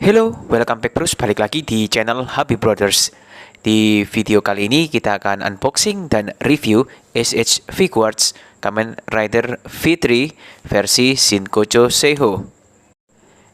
Hello, welcome back terus balik lagi di channel Habib Brothers. Di video kali ini kita akan unboxing dan review SH Figuarts Kamen Rider V3 versi Shinkocho Seiho.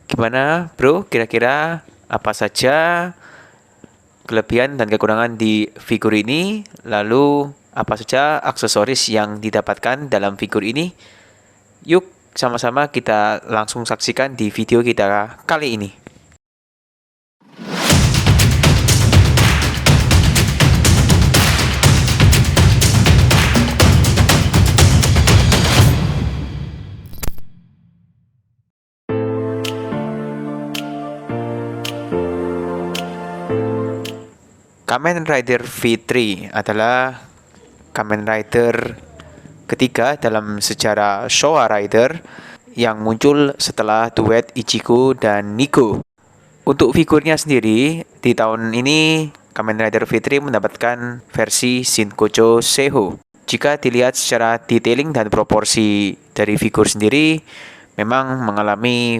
Gimana bro, kira-kira apa saja kelebihan dan kekurangan di figur ini? Lalu apa saja aksesoris yang didapatkan dalam figur ini? Yuk sama-sama kita langsung saksikan di video kita kali ini. Kamen Rider V3 adalah Kamen Rider ketiga dalam sejarah Showa Rider yang muncul setelah duet Ichigo dan Nigo. Untuk figurnya sendiri, di tahun ini Kamen Rider V3 mendapatkan versi Shinkocho Seiho. Jika dilihat secara detailing dan proporsi dari figur sendiri, memang mengalami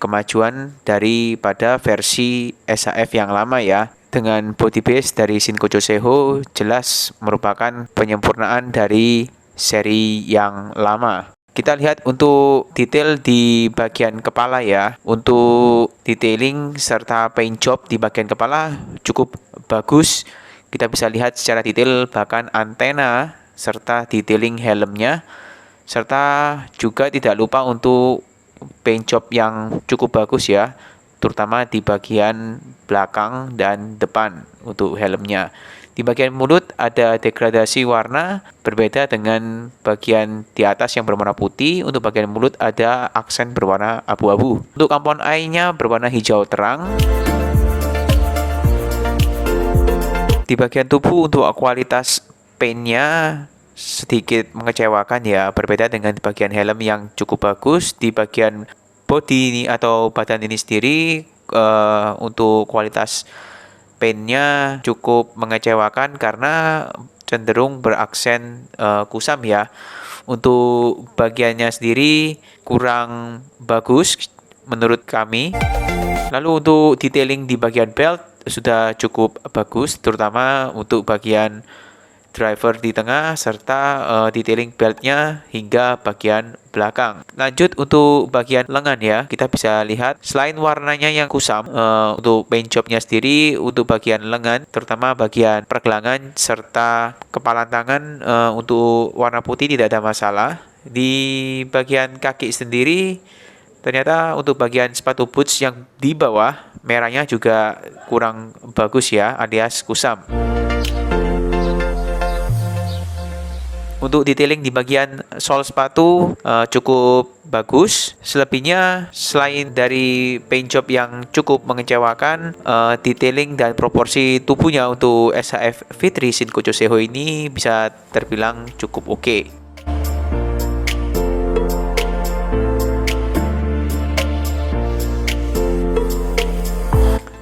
kemajuan daripada versi SHF yang lama ya. Dengan body base dari Shinkocho Seiho jelas merupakan penyempurnaan dari seri yang lama. Kita lihat untuk detail di bagian kepala ya. Untuk detailing serta paint job di bagian kepala cukup bagus. Kita bisa lihat secara detail bahkan antena serta detailing helmnya. Serta juga tidak lupa untuk paint job yang cukup bagus ya, terutama di bagian belakang dan depan untuk helmnya. Di bagian mulut ada degradasi warna berbeda dengan bagian di atas yang berwarna putih. Untuk bagian mulut ada aksen berwarna abu-abu. Untuk compound eye-nya berwarna hijau terang. Di bagian tubuh untuk kualitas paint-nya sedikit mengecewakan ya, berbeda dengan di bagian helm yang cukup bagus. Di bagian body ini atau badan ini sendiri untuk kualitas paintnya cukup mengecewakan karena cenderung beraksen kusam ya. Untuk bagiannya sendiri kurang bagus menurut kami. Lalu untuk detailing di bagian belt sudah cukup bagus, terutama untuk bagian driver di tengah serta detailing beltnya hingga bagian belakang. Lanjut untuk bagian lengan ya, kita bisa lihat selain warnanya yang kusam, untuk paint jobnya sendiri untuk bagian lengan, terutama bagian pergelangan serta kepalan tangan untuk warna putih tidak ada masalah. Di bagian kaki sendiri ternyata untuk bagian sepatu boots yang di bawah merahnya juga kurang bagus ya, alias kusam. Untuk detailing di bagian sol sepatu cukup bagus. Selebihnya selain dari paint job yang cukup mengecewakan, detailing dan proporsi tubuhnya untuk SHF V3 Shinkocho Seiho ini bisa terbilang cukup oke.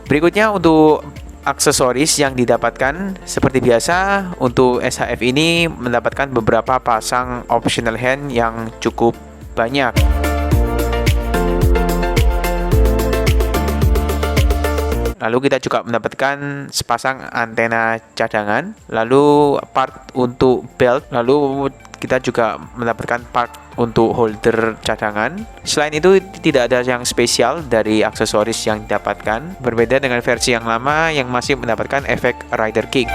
Berikutnya untuk aksesoris yang didapatkan, seperti biasa untuk SHF ini mendapatkan beberapa pasang optional hand yang cukup banyak. Lalu kita juga mendapatkan sepasang antena cadangan, lalu part untuk belt, lalu kita juga mendapatkan part untuk holder cadangan. Selain itu tidak ada yang spesial dari aksesoris yang didapatkan, berbeda dengan versi yang lama yang masih mendapatkan efek rider kick.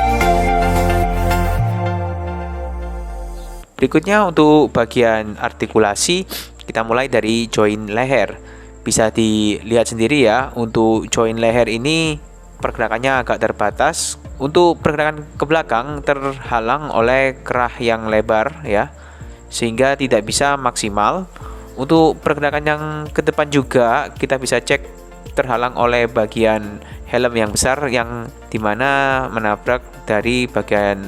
Berikutnya untuk bagian artikulasi, kita mulai dari join leher. Bisa dilihat sendiri ya, untuk join leher ini pergerakannya agak terbatas. Untuk pergerakan ke belakang terhalang oleh kerah yang lebar ya, sehingga tidak bisa maksimal. Untuk pergerakan yang ke depan juga kita bisa cek terhalang oleh bagian helm yang besar yang dimana menabrak dari bagian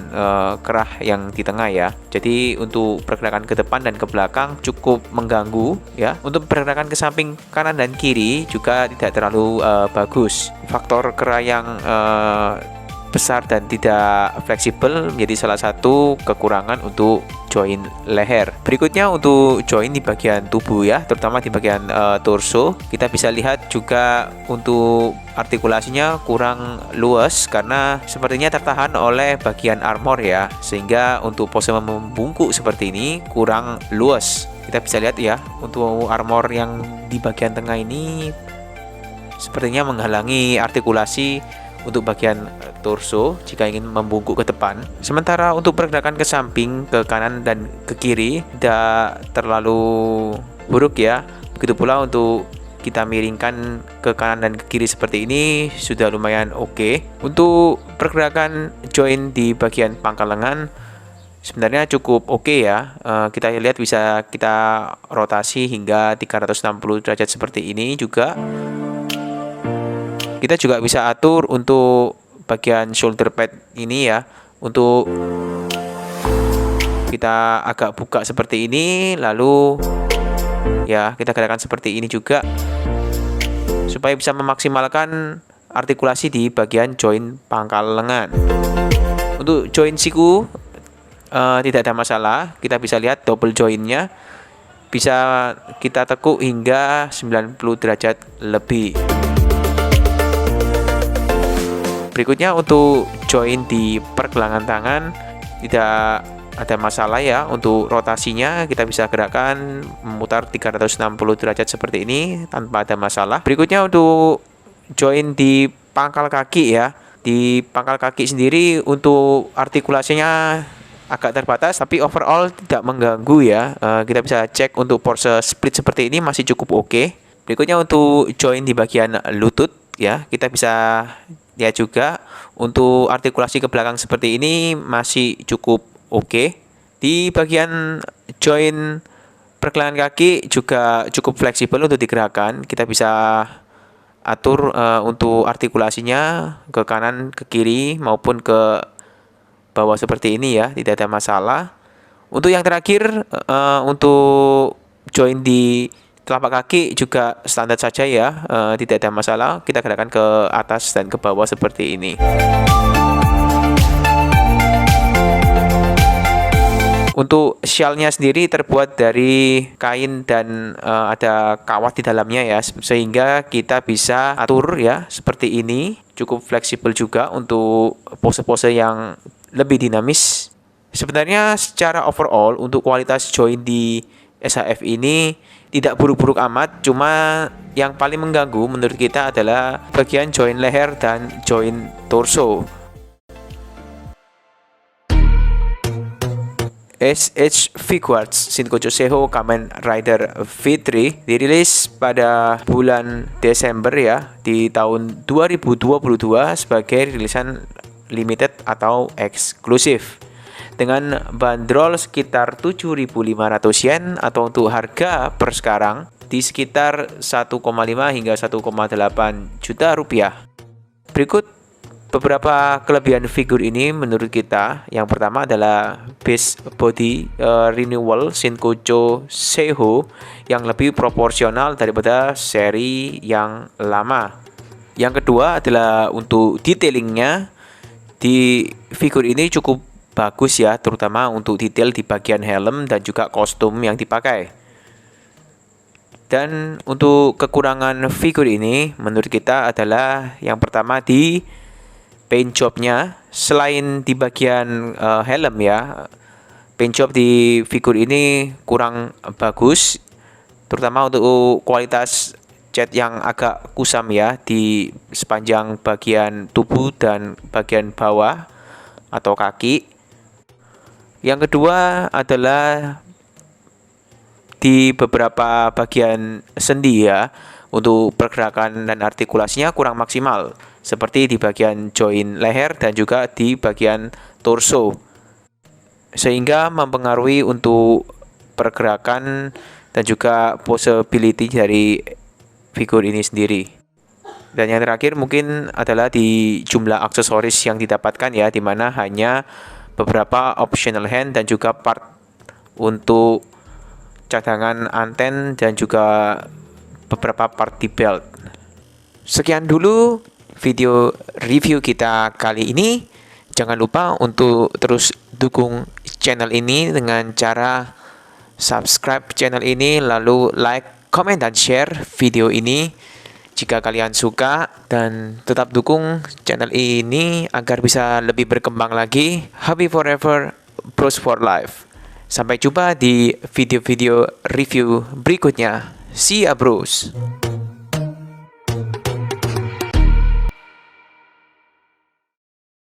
kerah yang di tengah ya. Jadi untuk pergerakan ke depan dan ke belakang cukup mengganggu ya. Untuk pergerakan ke samping kanan dan kiri juga tidak terlalu bagus. Faktor kerah yang besar dan tidak fleksibel menjadi salah satu kekurangan untuk join leher. Berikutnya untuk join di bagian tubuh ya, terutama di bagian torso. Kita bisa lihat juga untuk artikulasinya kurang luas karena sepertinya tertahan oleh bagian armor ya, sehingga untuk pose membungkuk seperti ini kurang luas. Kita bisa lihat ya, untuk armor yang di bagian tengah ini sepertinya menghalangi artikulasi untuk bagian torso jika ingin membungkuk ke depan. Sementara untuk pergerakan ke samping, ke kanan dan ke kiri tidak terlalu buruk ya. Begitu pula untuk kita miringkan ke kanan dan ke kiri seperti ini sudah lumayan oke. Untuk pergerakan join di bagian pangkal lengan sebenarnya cukup oke ya. Kita lihat bisa kita rotasi hingga 360 derajat seperti ini juga. Kita juga bisa atur untuk bagian shoulder pad ini ya, untuk kita agak buka seperti ini, lalu ya kita gerakan seperti ini juga supaya bisa memaksimalkan artikulasi di bagian join pangkal lengan. Untuk join siku tidak ada masalah, kita bisa lihat double joinnya bisa kita tekuk hingga 90 derajat lebih. Berikutnya untuk join di pergelangan tangan tidak ada masalah ya. Untuk rotasinya kita bisa gerakan memutar 360 derajat seperti ini tanpa ada masalah. Berikutnya untuk join di pangkal kaki ya. Di pangkal kaki sendiri untuk artikulasinya agak terbatas, tapi overall tidak mengganggu ya. Kita bisa cek untuk pose split seperti ini masih cukup oke. Berikutnya untuk join di bagian lutut ya, kita bisa lihat juga untuk artikulasi ke belakang seperti ini masih cukup oke. Di bagian join pergelangan kaki juga cukup fleksibel untuk digerakkan. Kita bisa atur untuk artikulasinya ke kanan, ke kiri maupun ke bawah seperti ini ya, tidak ada masalah. Untuk yang terakhir untuk join di telapak kaki juga standar saja ya, tidak ada masalah. Kita gerakan ke atas dan ke bawah seperti ini. Untuk syalnya sendiri terbuat dari kain dan ada kawat di dalamnya ya, sehingga kita bisa atur ya seperti ini. Cukup fleksibel juga untuk pose-pose yang lebih dinamis. Sebenarnya secara overall untuk kualitas join di SHF ini tidak buruk-buruk amat, cuma yang paling mengganggu menurut kita adalah bagian join leher dan join torso. SH Figuarts Shinkocho Seiho Kamen Rider V3 dirilis pada bulan Desember ya, di tahun 2022 sebagai rilisan limited atau eksklusif dengan bandrol sekitar 7.500 yen atau untuk harga per sekarang di sekitar 1,5 hingga 1,8 juta rupiah. Berikut beberapa kelebihan figur ini menurut kita. Yang pertama adalah base body renewal Shinkocho Seiho yang lebih proporsional daripada seri yang lama. Yang kedua adalah untuk detailingnya. Di figur ini cukup bagus ya, terutama untuk detail di bagian helm dan juga kostum yang dipakai. Dan untuk kekurangan figur ini menurut kita adalah yang pertama di paint jobnya. Selain di bagian helm ya, paint job di figur ini kurang bagus, terutama untuk kualitas cat yang agak kusam ya di sepanjang bagian tubuh dan bagian bawah atau kaki. Yang kedua adalah di beberapa bagian sendi ya, untuk pergerakan dan artikulasinya kurang maksimal, seperti di bagian join leher dan juga di bagian torso, sehingga mempengaruhi untuk pergerakan dan juga possibility dari figur ini sendiri. Dan yang terakhir mungkin adalah di jumlah aksesoris yang didapatkan ya, dimana hanya beberapa optional hand dan juga part untuk cadangan anten dan juga beberapa part di belt. Sekian dulu video review kita kali ini. Jangan lupa untuk terus dukung channel ini dengan cara subscribe channel ini, lalu like, comment, dan share video ini jika kalian suka, dan tetap dukung channel ini agar bisa lebih berkembang lagi. Happy forever, bros for life. Sampai jumpa di video-video review berikutnya. See ya bros.